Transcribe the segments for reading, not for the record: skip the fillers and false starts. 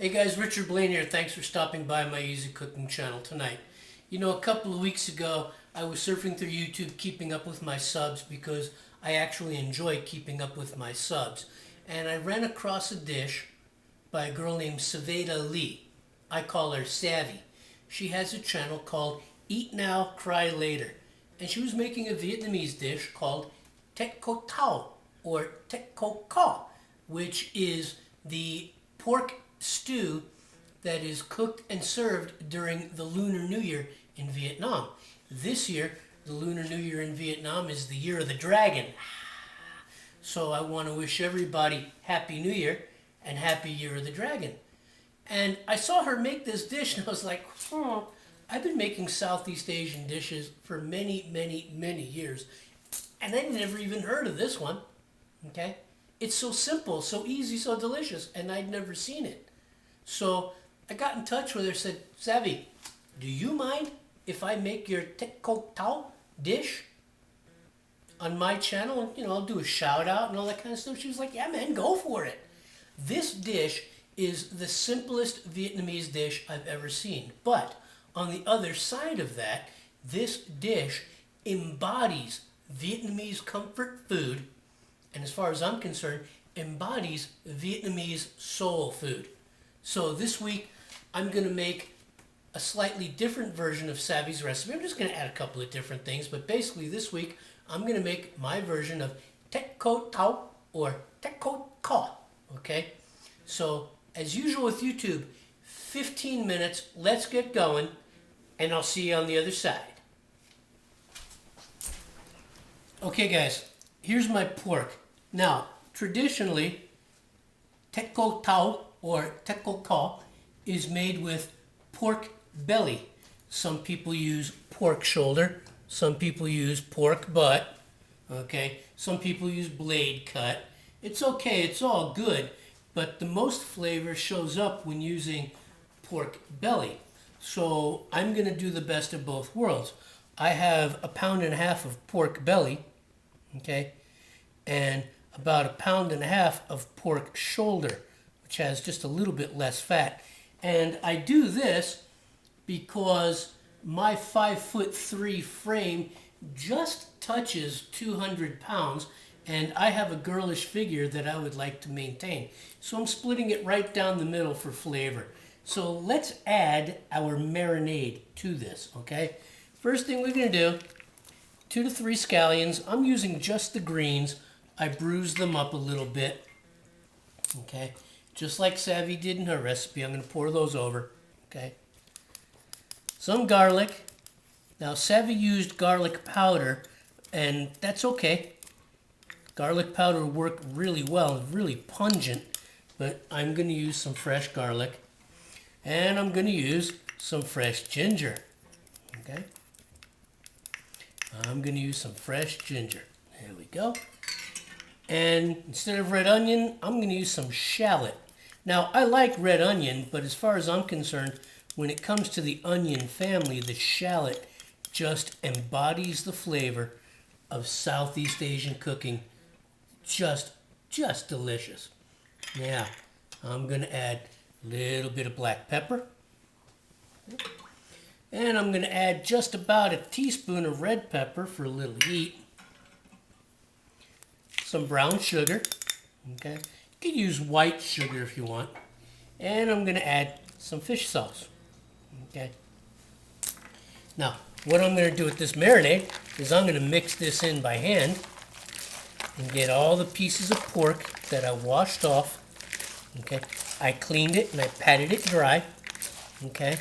Hey guys, Richard Blaine here. Thanks for stopping by my Easy Cooking channel tonight. You know, a couple of weeks ago, I was surfing through YouTube keeping up with my subs because I actually enjoy keeping up with my subs. And I ran across a dish by a girl named Saveda Lee. I call her Savvy. She has a channel called Eat Now, Cry Later. And she was making a Vietnamese dish called Tet Co Tao, or Tet Co Ca, which is the pork stew that is cooked and served during the Lunar New Year in Vietnam. This year, the Lunar New Year in Vietnam is the Year of the Dragon. So I want to wish everybody Happy New Year and Happy Year of the Dragon. And I saw her make this dish and I was like, I've been making Southeast Asian dishes for many, many, many years. And I never even heard of this one. Okay? It's so simple, so easy, so delicious, and I'd never seen it. So I got in touch with her and said, Savvy, do you mind if I make your Tet Co Tao dish on my channel? And, you know, I'll do a shout out and all that kind of stuff. She was like, yeah, man, go for it. This dish is the simplest Vietnamese dish I've ever seen. But on the other side of that, this dish embodies Vietnamese comfort food, and as far as I'm concerned, embodies Vietnamese soul food. So this week, I'm going to make a slightly different version of Savvy's recipe. I'm just going to add a couple of different things, but basically this week, I'm going to make my version of Tet Co Tao, or Tet Co Ca, okay? So, as usual with YouTube, 15 minutes, let's get going, and I'll see you on the other side. Okay guys, here's my pork. Now, traditionally, Tet Co Tao, or Tet Co Ca, is made with pork belly. Some people use pork shoulder, some people use pork butt, okay? Some people use blade cut. It's okay, it's all good, but the most flavor shows up when using pork belly. So I'm gonna do the best of both worlds. I have 1.5 pounds of pork belly, okay? And about 1.5 pounds of pork shoulder, which has just a little bit less fat. And I do this because my 5'3" frame just touches 200 pounds, and I have a girlish figure that I would like to maintain. So I'm splitting it right down the middle for flavor. So let's add our marinade to this, okay? First thing we're gonna do, 2 to 3 scallions. I'm using just the greens. I bruised them up a little bit, okay? Just like Savvy did in her recipe, I'm going to pour those over, okay? Some garlic. Now, Savvy used garlic powder, and that's okay. Garlic powder will work really well, it's really pungent, but I'm going to use some fresh garlic, and I'm going to use some fresh ginger, okay? I'm going to use some fresh ginger. There we go. And instead of red onion, I'm going to use some shallot. Now, I like red onion, but as far as I'm concerned, when it comes to the onion family, the shallot just embodies the flavor of Southeast Asian cooking. Just delicious. Yeah, I'm going to add a little bit of black pepper. And I'm going to add just about a teaspoon of red pepper for a little heat. Some brown sugar, okay? You could use white sugar if you want. And I'm going to add some fish sauce, okay? Now, what I'm going to do with this marinade is I'm going to mix this in by hand and get all the pieces of pork that I washed off, okay? I cleaned it and I patted it dry, okay?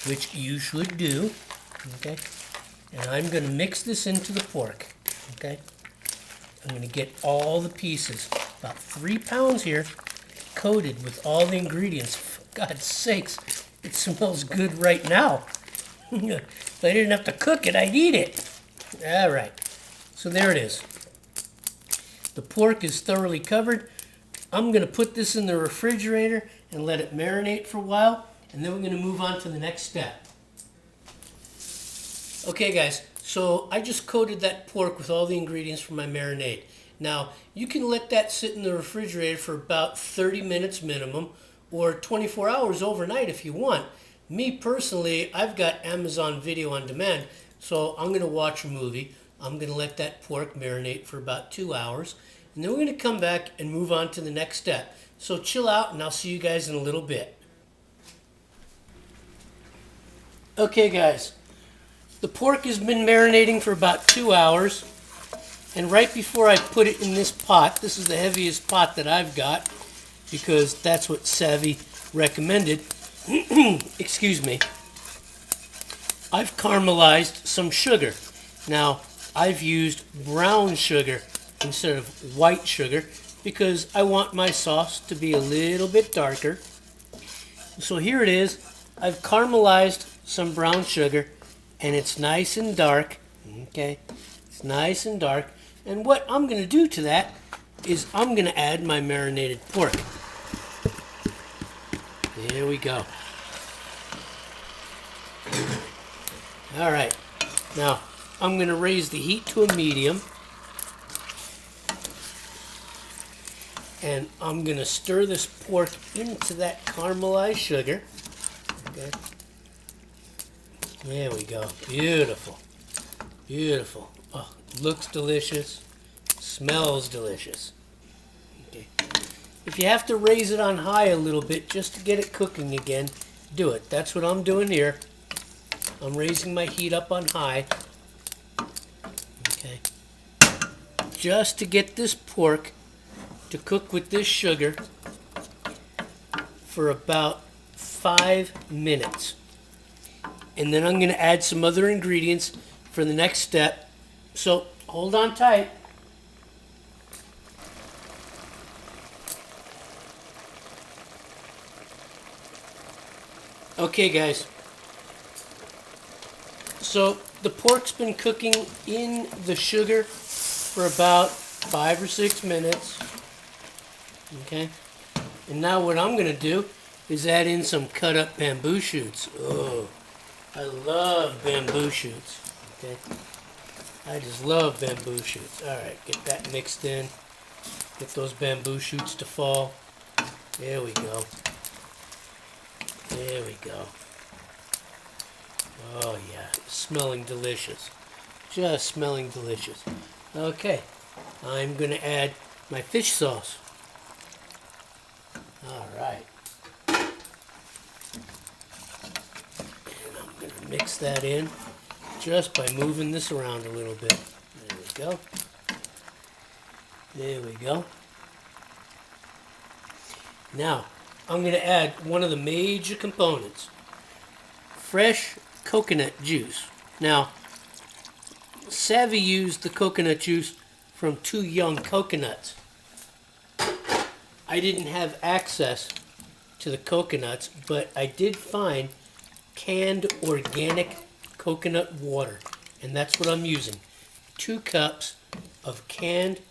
Which you should do, okay? And I'm going to mix this into the pork, okay? I'm going to get all the pieces, about 3 pounds here, coated with all the ingredients. For God's sakes, it smells good right now. If I didn't have to cook it, I'd eat it. All right, so there it is. The pork is thoroughly covered. I'm going to put this in the refrigerator and let it marinate for a while, and then we're going to move on to the next step. Okay, guys. So I just coated that pork with all the ingredients for my marinade. Now, you can let that sit in the refrigerator for about 30 minutes minimum, or 24 hours overnight if you want. Me personally, I've got Amazon Video on Demand, so I'm going to watch a movie. I'm going to let that pork marinate for about 2 hours, and then we're going to come back and move on to the next step. So chill out, and I'll see you guys in a little bit. Okay, guys, the pork has been marinating for about 2 hours, and right before I put it in this pot, this is the heaviest pot that I've got, because that's what Savvy recommended. Excuse me. I've caramelized some sugar. Now, I've used brown sugar instead of white sugar because I want my sauce to be a little bit darker. So here it is. I've caramelized some brown sugar and it's nice and dark. Okay, it's nice and dark. And what I'm going to do to that is I'm going to add my marinated pork. There we go. All right, now I'm going to raise the heat to a medium, and I'm going to stir this pork into that caramelized sugar. Okay. There we go. Beautiful. Beautiful. Oh, looks delicious. Smells delicious. Okay. If you have to raise it on high a little bit just to get it cooking again, do it. That's what I'm doing here. I'm raising my heat up on high. Okay. Just to get this pork to cook with this sugar for about 5 minutes. And then I'm going to add some other ingredients for the next step. So hold on tight. Okay, guys. So the pork's been cooking in the sugar for about 5 or 6 minutes. Okay. And now what I'm going to do is add in some cut up bamboo shoots. Oh, I love bamboo shoots. Okay. I just love bamboo shoots. Alright, get that mixed in. Get those bamboo shoots to fall. There we go. There we go. Oh yeah, smelling delicious. Just smelling delicious. Okay, I'm going to add my fish sauce. Alright. And I'm going to mix that in just by moving this around a little bit. There we go. There we go. Now, I'm going to add one of the major components. Fresh coconut juice. Now, Savvy used the coconut juice from 2 young coconuts. I didn't have access to the coconuts, but I did find canned organic coconut water, and that's what I'm using. 2 cups of canned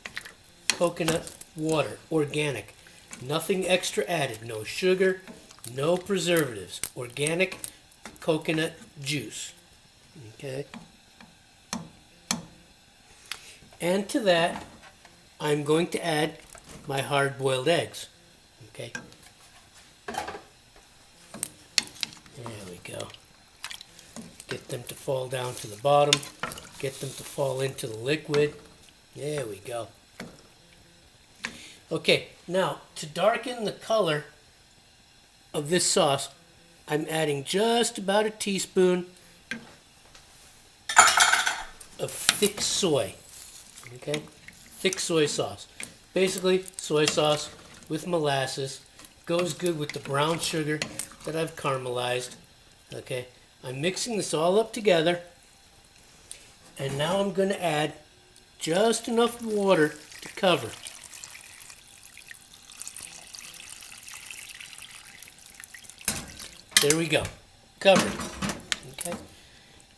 coconut water, organic. Nothing extra added, no sugar, no preservatives. Organic coconut juice. Okay. And to that, I'm going to add my hard-boiled eggs. Okay. There we go. Get them to fall down to the bottom. Get them to fall into the liquid. There we go. Okay, now to darken the color of this sauce, I'm adding just about a teaspoon of thick soy. Okay, thick soy sauce. Basically, soy sauce with molasses. Goes good with the brown sugar that I've caramelized. Okay, I'm mixing this all up together. And now I'm going to add just enough water to cover. There we go. Covered. Okay.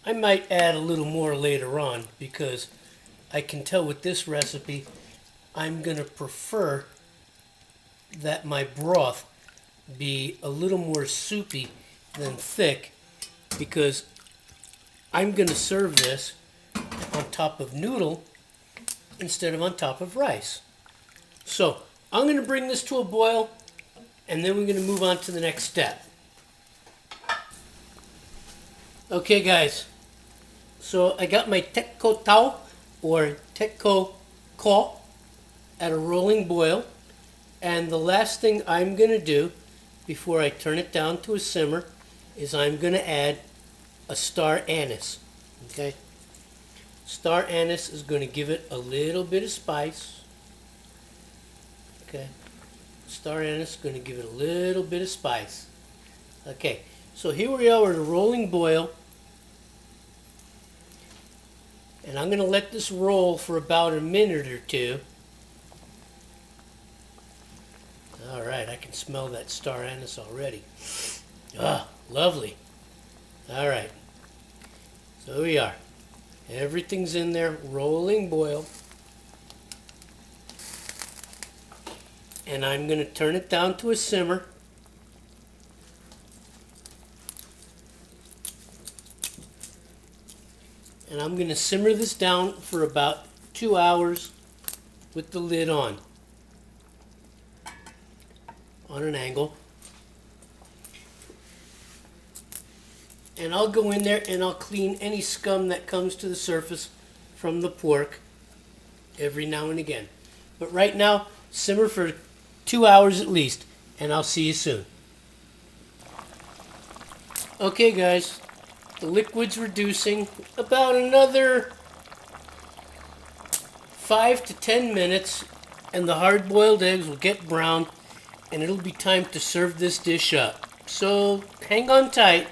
I might add a little more later on because I can tell with this recipe I'm going to prefer that my broth be a little more soupy than thick because I'm going to serve this on top of noodle instead of on top of rice. So I'm going to bring this to a boil and then we're going to move on to the next step. Okay guys, so I got my Tekko Tau or Tekko Ko at a rolling boil, and the last thing I'm going to do before I turn it down to a simmer is I'm going to add a star anise. Okay, star anise is going to give it a little bit of spice. Okay, star anise is going to give it a little bit of spice. Okay, so here we are at a rolling boil, and I'm going to let this roll for about a minute or two. Alright, I can smell that star anise already. Ah, lovely. Alright, so here we are. Everything's in there, rolling boil. And I'm going to turn it down to a simmer. And I'm going to simmer this down for about 2 hours with the lid on an angle. And I'll go in there and I'll clean any scum that comes to the surface from the pork every now and again. But right now, simmer for 2 hours at least, and I'll see you soon. Okay guys, the liquid's reducing. About another 5 to 10 minutes and the hard-boiled eggs will get brown, and it'll be time to serve this dish up. So hang on tight.